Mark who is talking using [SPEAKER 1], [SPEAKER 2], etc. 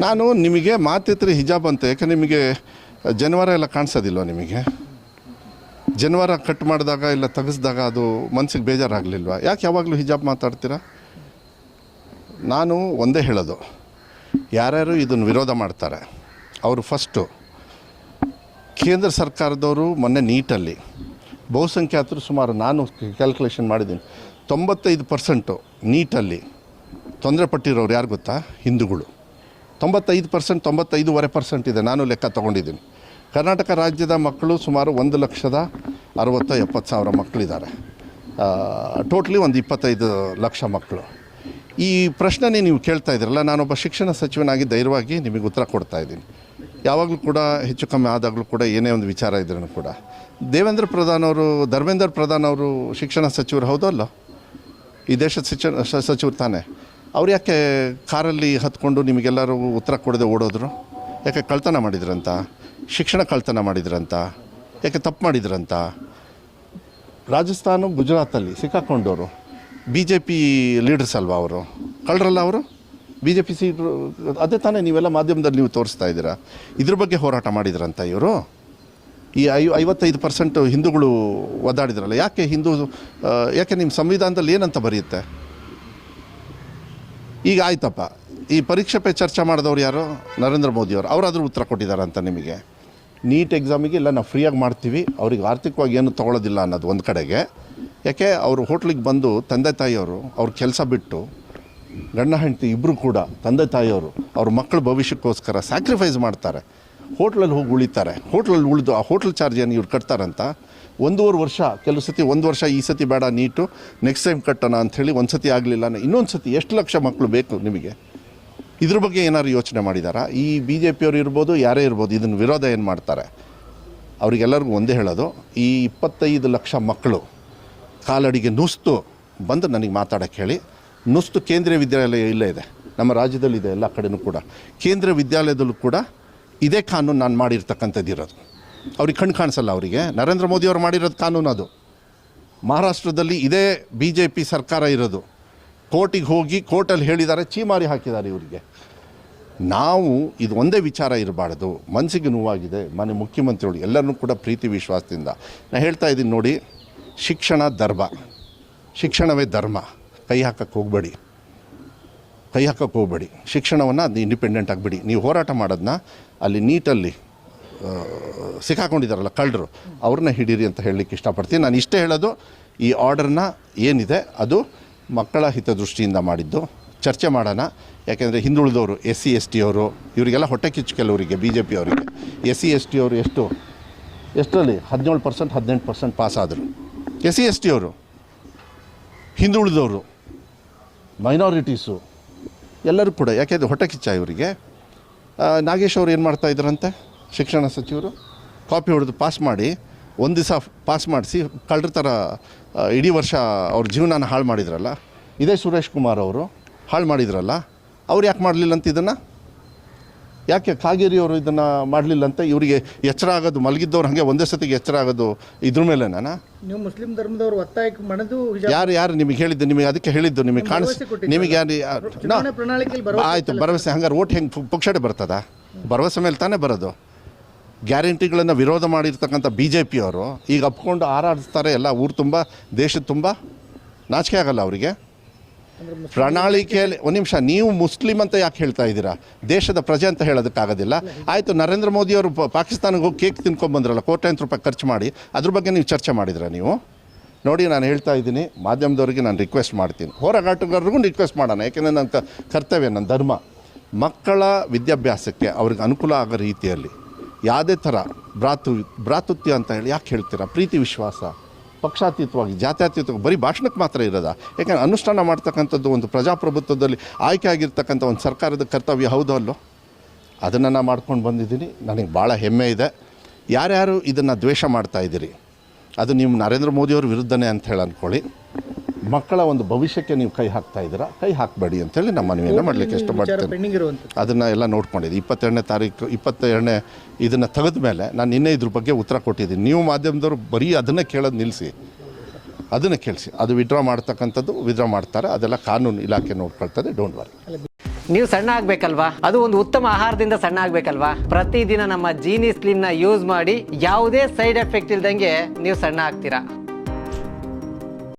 [SPEAKER 1] ನಾನು ನಿಮಗೆ ಮಾತಿದ್ರೆ ಹಿಜಾಬ್ ಅಂತ, ಯಾಕೆ ನಿಮಗೆ ಜನವಾರ ಎಲ್ಲ ಕಾಣಿಸೋದಿಲ್ವ? ನಿಮಗೆ ಜನವಾರ ಕಟ್ ಮಾಡಿದಾಗ ಇಲ್ಲ ತೆಗೆಸಿದಾಗ ಅದು ಮನಸ್ಸಿಗೆ ಬೇಜಾರಾಗಲಿಲ್ವ? ಯಾಕೆ ಯಾವಾಗಲೂ ಹಿಜಾಬ್ ಮಾತಾಡ್ತೀರಾ? ನಾನು ಒಂದೇ ಹೇಳೋದು, ಯಾರ್ಯಾರು ಇದನ್ನು ವಿರೋಧ ಮಾಡ್ತಾರೆ ಅವರು ಫಸ್ಟು ಕೇಂದ್ರ ಸರ್ಕಾರದವರು ಮೊನ್ನೆ ನೀಟಲ್ಲಿ ಬಹುಸಂಖ್ಯಾತರು ಸುಮಾರು ನಾನು ಕ್ಯಾಲ್ಕುಲೇಷನ್ ಮಾಡಿದ್ದೀನಿ 95% ನೀಟಲ್ಲಿ ತೊಂದರೆ ಪಟ್ಟಿರೋರು ಯಾರು ಗೊತ್ತಾ? ಹಿಂದೂಗಳು 95%, 95.5% ಇದೆ. ನಾನು ಲೆಕ್ಕ ತೊಗೊಂಡಿದ್ದೀನಿ. ಕರ್ನಾಟಕ ರಾಜ್ಯದ ಮಕ್ಕಳು ಸುಮಾರು 1,60,70,000 ಮಕ್ಕಳಿದ್ದಾರೆ. ಟೋಟ್ಲಿ ಒಂದು 25 ಲಕ್ಷ ಮಕ್ಕಳು. ಈ ಪ್ರಶ್ನೆ ನೀವು ಕೇಳ್ತಾ ಇದ್ದೀರಲ್ಲ, ನಾನೊಬ್ಬ ಶಿಕ್ಷಣ ಸಚಿವನಾಗಿ ಧೈರ್ಯವಾಗಿ ನಿಮಗೆ ಉತ್ತರ ಕೊಡ್ತಾ ಇದ್ದೀನಿ. ಯಾವಾಗಲೂ ಕೂಡ ಹೆಚ್ಚು ಕಮ್ಮಿ ಆದಾಗಲೂ ಕೂಡ ಏನೇ ಒಂದು ವಿಚಾರ ಇದ್ರೂ ಕೂಡ ಧರ್ಮೇಂದ್ರ ಪ್ರಧಾನ್ ಅವರು ಶಿಕ್ಷಣ ಸಚಿವರು ಹೌದಲ್ಲ? ಈ ದೇಶದ ಸಚಿವರು ತಾನೇ. ಅವ್ರು ಯಾಕೆ ಕಾರಲ್ಲಿ ಹತ್ಕೊಂಡು ನಿಮಗೆಲ್ಲರೂ ಉತ್ತರ ಕೊಡದೆ ಓಡೋದ್ರು? ಯಾಕೆ ಕಳ್ತನ ಮಾಡಿದ್ರಂತ? ಶಿಕ್ಷಣ ಕಳ್ತನ ಮಾಡಿದ್ರಂತ? ಯಾಕೆ ತಪ್ಪು ಮಾಡಿದ್ರಂತ? ರಾಜಸ್ಥಾನ ಗುಜರಾತಲ್ಲಿ ಸಿಕ್ಕಾಕೊಂಡವರು BJP ಲೀಡರ್ಸ್ ಅಲ್ವಾ? ಅವರು ಕಳ್ಳರಲ್ಲ? ಅವರು BJP ಸೀಟ್ರು ಅದೇ ತಾನೇ ನೀವೆಲ್ಲ ಮಾಧ್ಯಮದಲ್ಲಿ ನೀವು ತೋರಿಸ್ತಾ ಇದ್ದೀರಾ. ಇದ್ರ ಬಗ್ಗೆ ಹೋರಾಟ ಮಾಡಿದ್ರಂತ ಇವರು. ಈ 55% ಹಿಂದೂಗಳು ಒದ್ದಾಡಿದ್ರಲ್ಲ, ಯಾಕೆ ಯಾಕೆ ನಿಮ್ಮ ಸಂವಿಧಾನದಲ್ಲಿ ಏನಂತ ಬರೆಯುತ್ತೆ? ಈಗ ಆಯ್ತಪ್ಪ, ಈ ಪರೀಕ್ಷೆ ಪೇ ಚರ್ಚೆ ಮಾಡಿದವ್ರು ಯಾರು? ನರೇಂದ್ರ ಮೋದಿಯವರು. ಅವರಾದರೂ ಉತ್ತರ ಕೊಟ್ಟಿದ್ದಾರಂತ ನಿಮಗೆ. ನೀಟ್ ಎಕ್ಸಾಮಿಗೆ ಇಲ್ಲ ನಾವು ಫ್ರೀಯಾಗಿ ಮಾಡ್ತೀವಿ, ಅವ್ರಿಗೆ ಆರ್ಥಿಕವಾಗಿ ಏನು ತೊಗೊಳ್ಳೋದಿಲ್ಲ ಅನ್ನೋದು ಒಂದು ಕಡೆಗೆ. ಯಾಕೆ ಅವರು ಹೋಟ್ಲಿಗೆ ಬಂದು ತಂದೆ ತಾಯಿಯವರು ಅವ್ರ ಕೆಲಸ ಬಿಟ್ಟು ಗಂಡ ಹೆಂಡತಿ ಇಬ್ಬರು ಕೂಡ ತಂದೆ ತಾಯಿಯವರು ಅವ್ರ ಮಕ್ಕಳ ಭವಿಷ್ಯಕ್ಕೋಸ್ಕರ ಸ್ಯಾಕ್ರಿಫೈಸ್ ಮಾಡ್ತಾರೆ. ಹೋಟ್ಲಲ್ಲಿ ಹೋಗಿ ಉಳಿತಾರೆ. ಹೋಟ್ಲಲ್ಲಿ ಉಳಿದು ಆ ಹೋಟ್ಲ್ ಚಾರ್ಜ್ ಏನು ಇವ್ರು ಕಟ್ತಾರಂತ 1.5 ವರ್ಷ, ಕೆಲವು ಸತಿ 1 ವರ್ಷ ಈ ಸತಿ ಬೇಡ ನೀಟು ನೆಕ್ಸ್ಟ್ ಟೈಮ್ ಕಟ್ಟೋಣ ಅಂಥೇಳಿ ಒಂದು ಸತಿ ಆಗಲಿಲ್ಲ, ಇನ್ನೊಂದು ಸತಿ ಎಷ್ಟು ಲಕ್ಷ ಮಕ್ಕಳು ಬೇಕು ನಿಮಗೆ? ಇದ್ರ ಬಗ್ಗೆ ಏನಾದ್ರು ಯೋಚನೆ ಮಾಡಿದಾರಾ? ಈ BJPಯವರು ಇರ್ಬೋದು, ಯಾರೇ ಇರ್ಬೋದು, ಇದನ್ನು ವಿರೋಧ ಏನು ಮಾಡ್ತಾರೆ ಅವರಿಗೆಲ್ಲರಿಗೂ ಒಂದೇ ಹೇಳೋದು, ಈ 25 ಲಕ್ಷ ಮಕ್ಕಳು ಕಾಲಡಿಗೆ ನುಸ್ತು ಬಂದು ನನಗೆ ಮಾತಾಡೋಕ್ಕೆ ಹೇಳಿ. ನುಸ್ತು ಕೇಂದ್ರೀಯ ವಿದ್ಯಾಲಯ ಇಲ್ಲೇ ಇದೆ, ನಮ್ಮ ರಾಜ್ಯದಲ್ಲಿ ಇದೆ, ಎಲ್ಲ ಕಡೆಯೂ ಕೂಡ. ಕೇಂದ್ರೀಯ ವಿದ್ಯಾಲಯದಲ್ಲೂ ಕೂಡ ಇದೇ ಕಾನೂನು ನಾನು ಮಾಡಿರ್ತಕ್ಕಂಥದ್ದು ಇರೋದು. ಅವ್ರಿಗೆ ಕಣ್ಣು ಕಾಣಿಸಲ್ಲ. ಅವರಿಗೆ ನರೇಂದ್ರ ಮೋದಿಯವರು ಮಾಡಿರೋದು ಕಾನೂನು ಅದು. ಮಹಾರಾಷ್ಟ್ರದಲ್ಲಿ ಇದೇ BJP ಸರ್ಕಾರ ಇರೋದು. ಕೋರ್ಟಿಗೆ ಹೋಗಿ ಕೋರ್ಟಲ್ಲಿ ಹೇಳಿದ್ದಾರೆ, ಚೀಮಾರಿ ಹಾಕಿದ್ದಾರೆ ಇವರಿಗೆ. ನಾವು ಇದು ಒಂದೇ ವಿಚಾರ ಇರಬಾರ್ದು. ಮನಸ್ಸಿಗೆ ನೋವಾಗಿದೆ. ಮನೆ ಮುಖ್ಯಮಂತ್ರಿಗಳು ಎಲ್ಲರನ್ನೂ ಕೂಡ ಪ್ರೀತಿ ವಿಶ್ವಾಸದಿಂದ ನಾನು ಹೇಳ್ತಾ ಇದ್ದೀನಿ ನೋಡಿ, ಶಿಕ್ಷಣ ಧರ್ಮ, ಶಿಕ್ಷಣವೇ ಧರ್ಮ. ಕೈ ಹಾಕಕ್ಕೆ ಹೋಗಬೇಡಿ. ಶಿಕ್ಷಣವನ್ನು ಅದು ಇಂಡಿಪೆಂಡೆಂಟ್ ಆಗಿಬಿಡಿ. ನೀವು ಹೋರಾಟ ಮಾಡೋದನ್ನ ಅಲ್ಲಿ ನೀಟಲ್ಲಿ ಸಿಕ್ಕಾಕೊಂಡಿದ್ದಾರಲ್ಲ ಕಳ್ಳರು, ಅವ್ರನ್ನ ಹಿಡೀರಿ ಅಂತ ಹೇಳಲಿಕ್ಕೆ ಇಷ್ಟಪಡ್ತೀನಿ. ನಾನು ಇಷ್ಟೇ ಹೇಳೋದು, ಈ ಆರ್ಡರ್ನ ಏನಿದೆ ಅದು ಮಕ್ಕಳ ಹಿತದೃಷ್ಟಿಯಿಂದ ಮಾಡಿದ್ದು. ಚರ್ಚೆ ಮಾಡೋಣ. ಯಾಕೆಂದರೆ ಹಿಂದುಳಿದವರು SC ST ಅವರು ಇವರಿಗೆಲ್ಲ ಹೊಟ್ಟೆ ಕಿಚ್ಚು. ಕೆಲವರಿಗೆ BJP ಅವರಿಗೆ SC ST ಅವರು ಎಷ್ಟರಲ್ಲಿ 17% 18% ಪಾಸ್ ಆದರು. SC ST ಅವರು, ಹಿಂದುಳಿದವರು, ಮೈನಾರಿಟೀಸು ಎಲ್ಲರೂ ಕೂಡ. ಯಾಕೆಂದರೆ ಹೊಟ್ಟೆ ಕಿಚ್ಚ ಇವರಿಗೆ. ನಾಗೇಶ್ ಅವರು ಏನು ಮಾಡ್ತಾಯಿದ್ರಂತೆ? ಶಿಕ್ಷಣ ಸಚಿವರು ಕಾಪಿ ಹೊಡೆದು ಪಾಸ್ ಮಾಡಿ ಒಂದು ದಿವಸ ಪಾಸ್ ಮಾಡಿಸಿ ಕಳ್ಳರ ಥರ ಇಡೀ ವರ್ಷ ಅವ್ರ ಜೀವನನ ಹಾಳು ಮಾಡಿದ್ರಲ್ಲ. ಇದೇ ಸುರೇಶ್ ಕುಮಾರ್ ಅವರು ಹಾಳು ಮಾಡಿದ್ರಲ್ಲ. ಅವ್ರು ಯಾಕೆ ಮಾಡಲಿಲ್ಲ ಅಂತ ಇದನ್ನು? ಯಾಕೆ ಕಾಗೇರಿ ಅವರು ಇದನ್ನು ಮಾಡಲಿಲ್ಲ ಅಂತ? ಇವರಿಗೆ ಎಚ್ಚರ ಆಗೋದು, ಮಲಗಿದ್ದವ್ರು ಹಾಗೆ ಒಂದೇ ಸತಿಗೆ ಎಚ್ಚರ ಆಗೋದು ಇದ್ರ ಮೇಲೆ.
[SPEAKER 2] ನೀವು ಮುಸ್ಲಿಂ ಧರ್ಮದವರು ಒತ್ತಾಯಕ್ಕೆ ಮಾಡೋದು
[SPEAKER 1] ಯಾರು ನಿಮಗೆ ಹೇಳಿದ್ದು? ನಿಮಗೆ ಅದಕ್ಕೆ ಹೇಳಿದ್ದು ನಿಮಗೆ ನಿಮಗೆ ಯಾರು ಆಯಿತು ಭರವಸೆ? ಹಂಗಾರೆ ಓಟ್ ಹೆಂಗೆ ಪಕ್ಷಡೆ ಬರ್ತದ? ಭರವಸೆ ಮೇಲೆ ತಾನೇ ಬರೋದು. ಗ್ಯಾರಂಟಿಗಳನ್ನು ವಿರೋಧ ಮಾಡಿರ್ತಕ್ಕಂಥ BJPಯವರು ಈಗ ಅಪ್ಕೊಂಡು ಹಾರಾಡಿಸ್ತಾರೆ ಎಲ್ಲ ಊರು ತುಂಬ, ದೇಶದ ತುಂಬ. ನಾಚಿಕೆ ಆಗಲ್ಲ ಅವರಿಗೆ? ಪ್ರಣಾಳಿಕೆಯಲ್ಲಿ ಒಂದು ನಿಮಿಷ, ನೀವು ಮುಸ್ಲಿಂ ಅಂತ ಯಾಕೆ ಹೇಳ್ತಾ ಇದ್ದೀರಾ? ದೇಶದ ಪ್ರಜೆ ಅಂತ ಹೇಳೋದಕ್ಕಾಗೋದಿಲ್ಲ. ಆಯಿತು, ನರೇಂದ್ರ ಮೋದಿಯವರು ಪಾಕಿಸ್ತಾನಕ್ಕೆ ಹೋಗಿ ಕೇಕ್ ತಿನ್ಕೊಂಡ್ಬಂದ್ರಲ್ಲ, ಕೋಟ್ಯಾಂತರ ರೂಪಾಯಿ ಖರ್ಚು ಮಾಡಿ, ಅದ್ರ ಬಗ್ಗೆ ನೀವು ಚರ್ಚೆ ಮಾಡಿದ್ರ ನೀವು? ನೋಡಿ, ನಾನು ಹೇಳ್ತಾ ಇದ್ದೀನಿ, ಮಾಧ್ಯಮದವರಿಗೆ ನಾನು ರಿಕ್ವೆಸ್ಟ್ ಮಾಡ್ತೀನಿ, ಹೋರಾಟಗಾರರಿಗೂ ರಿಕ್ವೆಸ್ಟ್ ಮಾಡೋಣ. ಯಾಕೆಂದರೆ ನನ್ನ ಕರ್ತವ್ಯ, ನನ್ನ ಧರ್ಮ. ಮಕ್ಕಳ ವಿದ್ಯಾಭ್ಯಾಸಕ್ಕೆ ಅವ್ರಿಗೆ ಅನುಕೂಲ ಆಗೋ ರೀತಿಯಲ್ಲಿ ಯಾವುದೇ ಥರ ಭ್ರಾತೃತ್ವ ಅಂತ ಹೇಳಿ ಯಾಕೆ ಹೇಳ್ತೀರಾ? ಪ್ರೀತಿ ವಿಶ್ವಾಸ, ಪಕ್ಷಾತೀತವಾಗಿ, ಜಾತ್ಯತೀತವಾಗಿ ಬರೀ ಭಾಷಣಕ್ಕೆ ಮಾತ್ರ ಇರೋದ? ಯಾಕೆಂದರೆ ಅನುಷ್ಠಾನ ಮಾಡ್ತಕ್ಕಂಥದ್ದು ಒಂದು ಪ್ರಜಾಪ್ರಭುತ್ವದಲ್ಲಿ ಆಯ್ಕೆ ಆಗಿರ್ತಕ್ಕಂಥ ಒಂದು ಸರ್ಕಾರದ ಕರ್ತವ್ಯ ಹೌದೋ ಅಲ್ಲೋ? ಅದನ್ನು ನಾನು ಮಾಡ್ಕೊಂಡು ಬಂದಿದ್ದೀನಿ. ನನಗೆ ಭಾಳ ಹೆಮ್ಮೆ ಇದೆ. ಯಾರ್ಯಾರು ಇದನ್ನು ದ್ವೇಷ ಮಾಡ್ತಾಯಿದ್ದೀರಿ, ಅದು ನೀವು ನರೇಂದ್ರ ಮೋದಿಯವ್ರ ವಿರುದ್ಧನೇ ಅಂತ ಹೇಳಿ ಅಂದ್ಕೊಳ್ಳಿ. ಮಕ್ಕಳ ಒಂದು ಭವಿಷ್ಯಕ್ಕೆ ನೀವು ಕೈ ಹಾಕ್ತಾ ಇದ್ದೀರಾ, ಕೈ ಹಾಕಬೇಡಿ ಅಂತೇಳಿ ನಮ್ಮ ಮನವಿಯನ್ನು ಮಾಡಲಿಕ್ಕೆ ಇಷ್ಟಪಡ್ತೇನೆ. ಅದನ್ನು ಎಲ್ಲ ನೋಡ್ಕೊಂಡಿದ್ದೆ. 22ನೇ ತಾರೀಕು 22ನೇ ಇದನ್ನು ತೆಗೆದ ಮೇಲೆ ನಾನು ನಿನ್ನೆ ಇದ್ರ ಬಗ್ಗೆ ಉತ್ತರ ಕೊಟ್ಟಿದ್ದೀನಿ. ನೀವು ಮಾಧ್ಯಮದವರು ಬರೀ ಅದನ್ನೇ ಕೇಳೋದು ನಿಲ್ಲಿಸಿ, ಅದನ್ನು ಕೇಳಿಸಿ. ಅದು ವಿಡ್ರಾ ಮಾಡ್ತಕ್ಕಂಥದ್ದು ವಿಡ್ರಾ ಮಾಡ್ತಾರೆ, ಅದೆಲ್ಲ ಕಾನೂನು ಇಲಾಖೆ ನೋಡ್ಕೊಳ್ತದೆ. Don't worry.
[SPEAKER 3] ನೀವು ಸಣ್ಣ ಆಗ್ಬೇಕಲ್ವಾ, ಅದು ಒಂದು ಉತ್ತಮ ಆಹಾರದಿಂದ ಸಣ್ಣ ಆಗ್ಬೇಕಲ್ವಾ. ಪ್ರತಿದಿನ ನಮ್ಮ ಜೀನಿ ಸ್ಲಿಮ್ ನ ಯೂಸ್ ಮಾಡಿ ಯಾವುದೇ ಸೈಡ್ ಎಫೆಕ್ಟ್ ಇಲ್ದಂಗೆ ನೀವು ಸಣ್ಣ ಆಗ್ತೀರಾ.